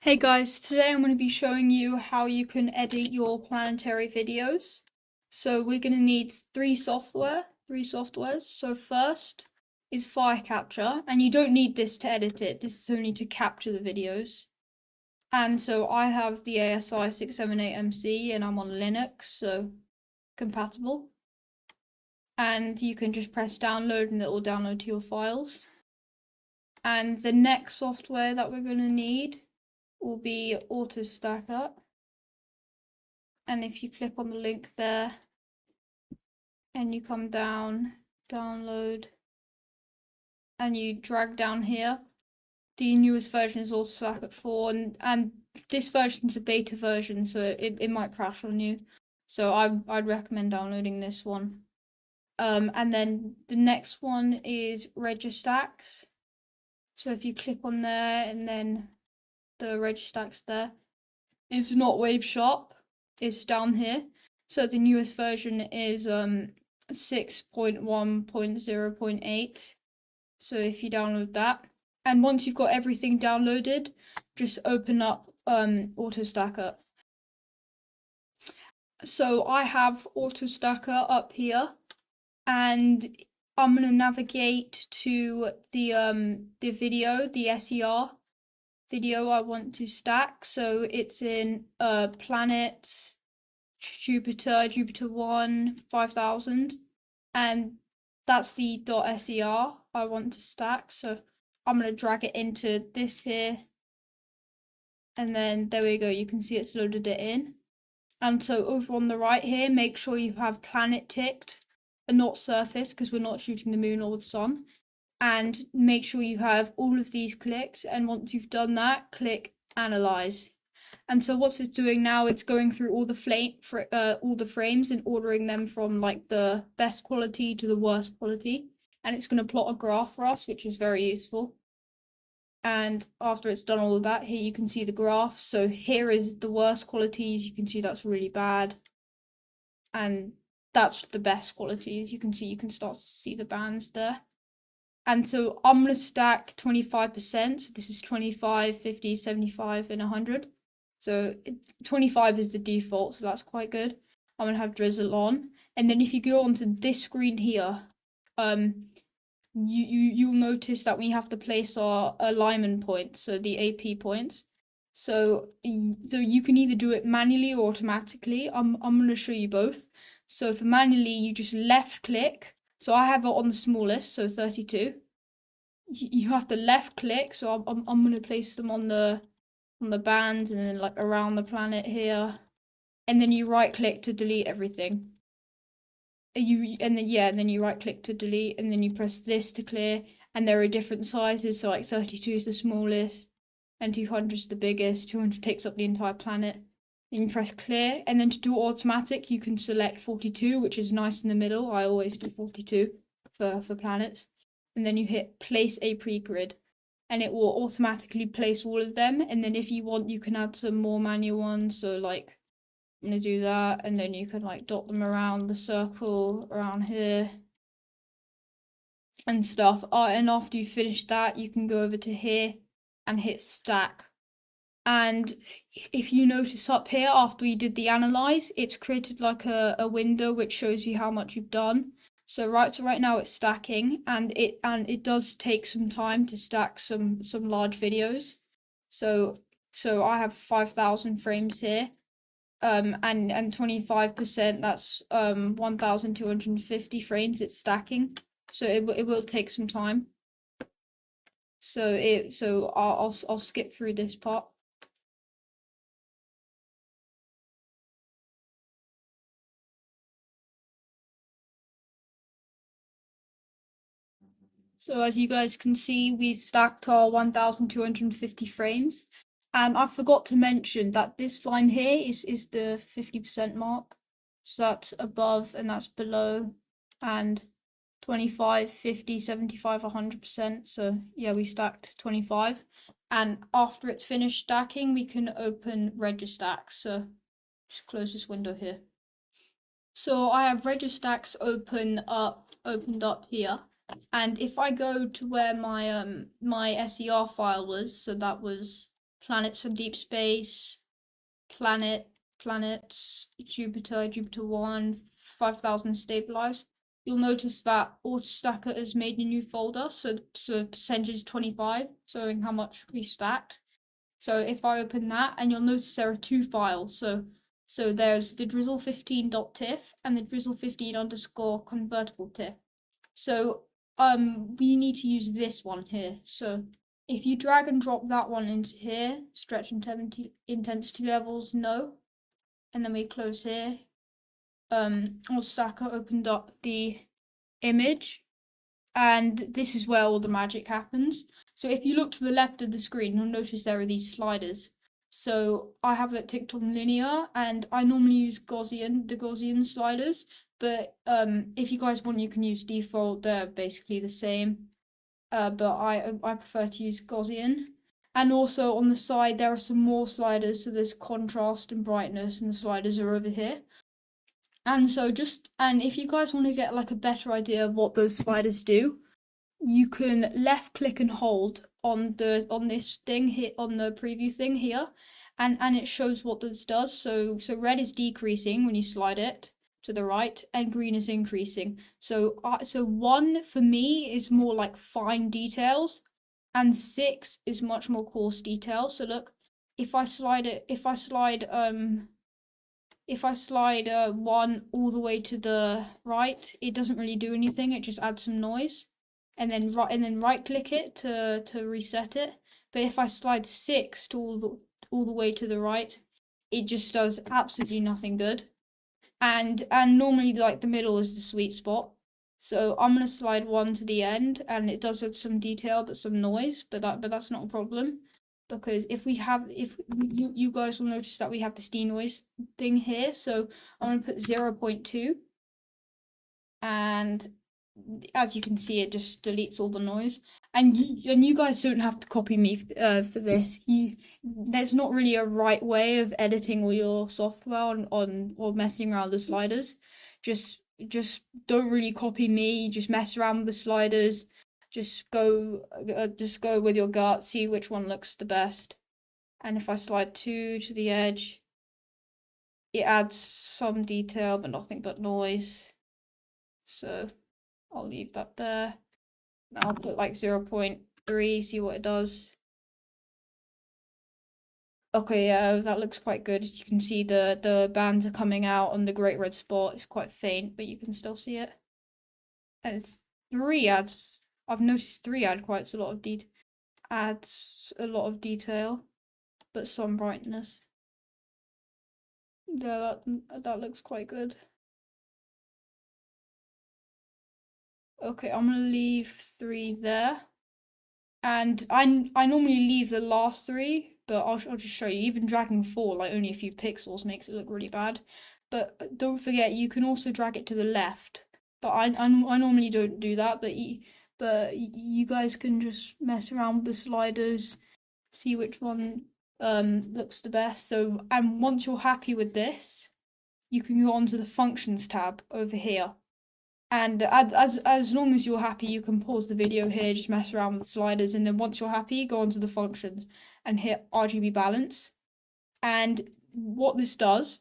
Hey guys, today I'm going to be showing you how you can edit your planetary videos. So we're going to need three softwares. So first is Fire Capture, and you don't need this to edit it, this is only to capture the videos. And so I have the ASI 678MC and I'm on Linux, so compatible. And you can just press download and it will download to your files. And the next software that we're going to need will be Auto Stacker. And if you click on the link there and you come down, download, and you drag down here, the newest version is also Slack 4, and this version is a beta version, so it might crash on you. So I'd recommend downloading this one. And then the next one is Registax. So if you click on there and then the Registax there, it's not Wave Shop, it's down here. So the newest version is 6.1.0.8. So if you download that, and once you've got everything downloaded, just open up AutoStacker. So I have AutoStacker up here, and I'm gonna navigate to the video, the SER video I want to stack. So it's in planets, Jupiter 1, 5000, and that's the .ser I want to stack. So I'm going to drag it into this here, and then there we go, you can see it's loaded it in. And so over on the right here, make sure you have planet ticked and not surface, because we're not shooting the moon or the sun. And make sure you have all of these clicked, and once you've done that, click analyze. And so what's it doing now, it's going through all the frames and ordering them from like the best quality to the worst quality, and it's going to plot a graph for us, which is very useful. And after it's done all of that, here you can see the graph. So here is the worst qualities, you can see that's really bad, and that's the best qualities. You can see, you can start to see the bands there. And so I'm going to stack 25%. So this is 25, 50, 75, and 100. So 25 is the default, so that's quite good. I'm going to have drizzle on. And then if you go onto this screen here, you'll notice that we have to place our alignment points, so the AP points. So you can either do it manually or automatically. I'm going to show you both. So for manually, you just left click. So I have it on the smallest, so 32. You have to left click, so I'm going to place them on the band and then like around the planet here, and then you right click to delete everything. And then you right click to delete, and then you press this to clear. And there are different sizes, so like 32 is the smallest and 200 is the biggest. 200 takes up the entire planet. Then you press clear, and then to do automatic you can select 42, which is nice in the middle. I always do 42 for planets. And then you hit place a pre-grid, and it will automatically place all of them. And then if you want, you can add some more manual ones. So like I'm gonna do that, and then you can like dot them around the circle around here and stuff. And after you finish that, you can go over to here and hit stack. And if you notice up here, after we did the analyze, it's created like a window which shows you how much you've done. So right now it's stacking, and it does take some time to stack some large videos. So I have 5,000 frames here, and 25%, that's 1,250 frames it's stacking. So it will take some time. So I'll skip through this part. So as you guys can see, we've stacked our 1,250 frames. And I forgot to mention that this line here is the 50% mark. So that's above and that's below, and 25, 50, 75, 100%. So yeah, we stacked 25. And after it's finished stacking, we can open Registax. So just close this window here. So I have Registax opened up here. And if I go to where my my SER file was, so that was planets from deep space, planets, Jupiter 1, 5,000 stabilized. You'll notice that AutoStacker has made a new folder, so percentage 25, showing how much we stacked. So if I open that, and you'll notice there are two files. So there's the drizzle15.tiff and the drizzle15 underscore convertible tiff. So we need to use this one here. So if you drag and drop that one into here, stretch intensity levels, no. And then we close here. AutoStacker opened up the image, and this is where all the magic happens. So if you look to the left of the screen, you'll notice there are these sliders. So I have it ticked on linear, and I normally use the Gaussian sliders, but if you guys want, you can use default. They're basically the same, but I prefer to use Gaussian. And also on the side there are some more sliders, so there's contrast and brightness, and the sliders are over here. And so and if you guys want to get like a better idea of what those sliders do, you can left click and hold on this thing here, on the preview thing here, and it shows what this does. So red is decreasing when you slide it to the right, and green is increasing. So 1 for me is more like fine details, and 6 is much more coarse details. So look, if I slide 1 all the way to the right, it doesn't really do anything. It just adds some noise, and then right click it to reset it. But if I slide 6 to all the way to the right, it just does absolutely nothing good. And normally like the middle is the sweet spot. So I'm gonna slide 1 to the end, and it does add some detail but some noise, but that's not a problem. Because if you guys will notice that we have this denoise thing here, so I'm gonna put 0.2, and as you can see, it just deletes all the noise. And you guys don't have to copy me for this. There's not really a right way of editing all your software on or messing around with the sliders. Just don't really copy me. Just mess around with the sliders. Just go with your gut. See which one looks the best. And if I slide 2 to the edge, it adds some detail but nothing but noise. So I'll leave that there. I'll put like 0.3, see what it does. Okay, yeah, that looks quite good. As you can see, the bands are coming out on the great red spot. It's quite faint, but you can still see it. And 3 adds. I've noticed 3 adds a lot of detail, but some brightness. Yeah, that looks quite good. Okay, I'm gonna leave 3 there, and I normally leave the last 3, but I'll just show you. Even dragging 4 like only a few pixels makes it look really bad. But don't forget, you can also drag it to the left. But I normally don't do that. But you guys can just mess around with the sliders, see which one looks the best. So, and once you're happy with this, you can go onto the functions tab over here. And as long as you're happy, you can pause the video here, just mess around with the sliders, and then once you're happy, go onto the functions and hit RGB balance. And what this does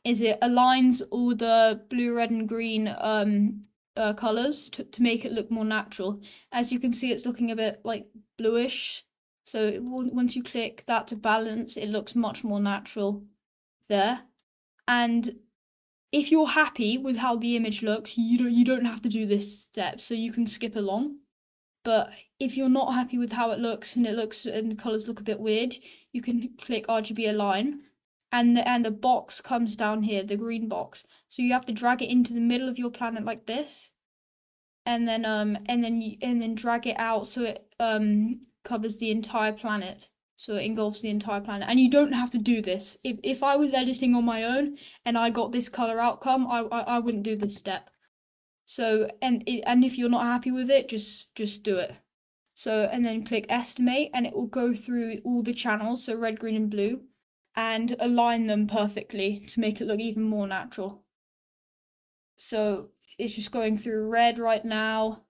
is it aligns all the blue, red, and green colors to make it look more natural. As you can see, it's looking a bit like bluish. So once you click that to balance, it looks much more natural there. And if you're happy with how the image looks, you don't have to do this step, so you can skip along. But if you're not happy with how it looks and the colors look a bit weird, you can click RGB align, and the box comes down here, the green box. So you have to drag it into the middle of your planet like this, and then drag it out so it covers the entire planet. So it engulfs the entire planet. And you don't have to do this. If I was editing on my own and I got this color outcome, I wouldn't do this step. So and if you're not happy with it, just do it. So and then click estimate, and it will go through all the channels, so red, green, and blue, and align them perfectly to make it look even more natural. So it's just going through red right now,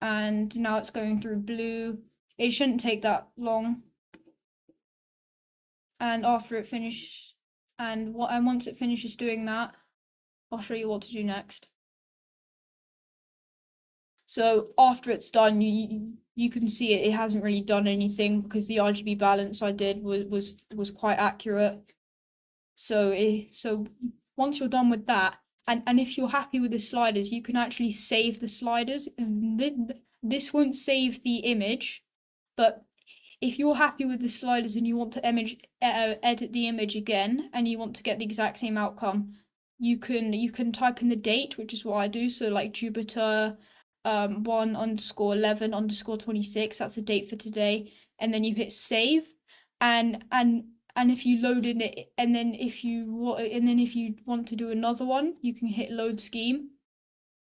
and now it's going through blue. It shouldn't take that long. And after it finishes, and once it finishes doing that, I'll show you what to do next. So after it's done, you can see it hasn't really done anything because the RGB balance I did was quite accurate. So once you're done with that, and if you're happy with the sliders, you can actually save the sliders. This won't save the image, but if you're happy with the sliders and you want to edit the image again, and you want to get the exact same outcome, you can type in the date, which is what I do. So like Jupiter 1_11_26, that's the date for today, and then you hit save, and if you load in it, and then if you want to do another one, you can hit load scheme,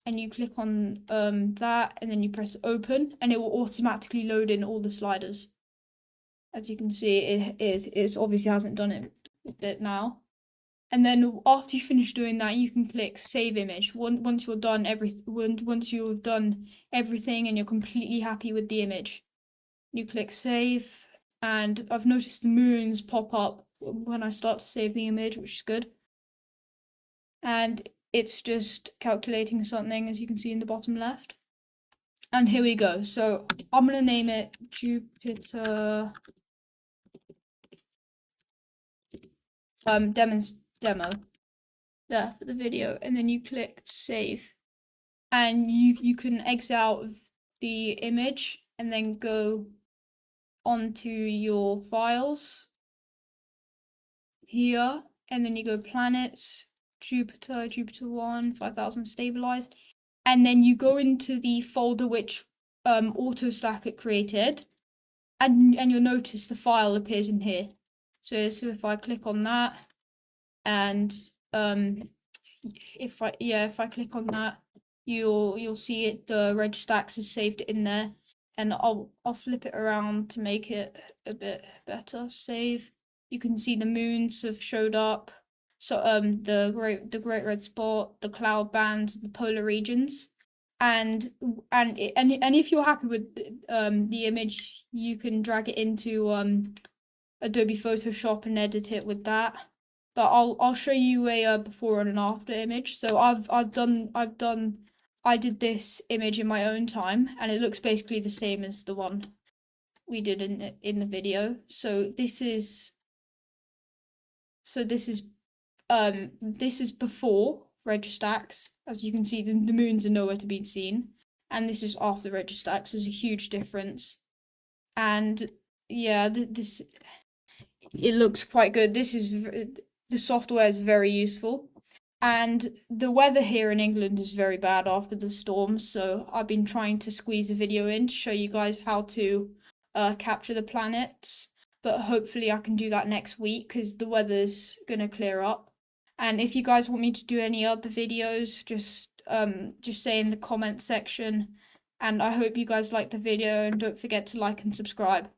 and you click on that, and then you press open, and it will automatically load in all the sliders. As you can see, it obviously hasn't done it now. And then after you finish doing that, you can click save image. Once you've done everything and you're completely happy with the image, you click save. And I've noticed the moons pop up when I start to save the image, which is good. And it's just calculating something, as you can see in the bottom left. And here we go. So I'm gonna name it Jupiter demo there for the video, and then you click save, and you can exit out of the image and then go onto your files here, and then you go planets, Jupiter 1 5000 stabilized, and then you go into the folder which AutoStacker created, and you'll notice the file appears in here. So if I click on that, and if I click on that, you'll see it, the registacks is saved in there, and I'll flip it around to make it a bit better. Save. You can see the moons have showed up. So the great red spot, the cloud bands, the polar regions, and if you're happy with the image, you can drag it into Adobe Photoshop and edit it with that. But I'll show you a before and an after image. So I did this image in my own time, and it looks basically the same as the one we did in the video. So this is before registacks. As you can see, the moons are nowhere to be seen, and this is after registacks. There's a huge difference, and yeah, this it looks quite good. The software is very useful, and the weather here in England is very bad after the storm, so I've been trying to squeeze a video in to show you guys how to capture the planets, but hopefully I can do that next week because the weather's gonna clear up. And if you guys want me to do any other videos, just say in the comment section, and I hope you guys like the video, and don't forget to like and subscribe.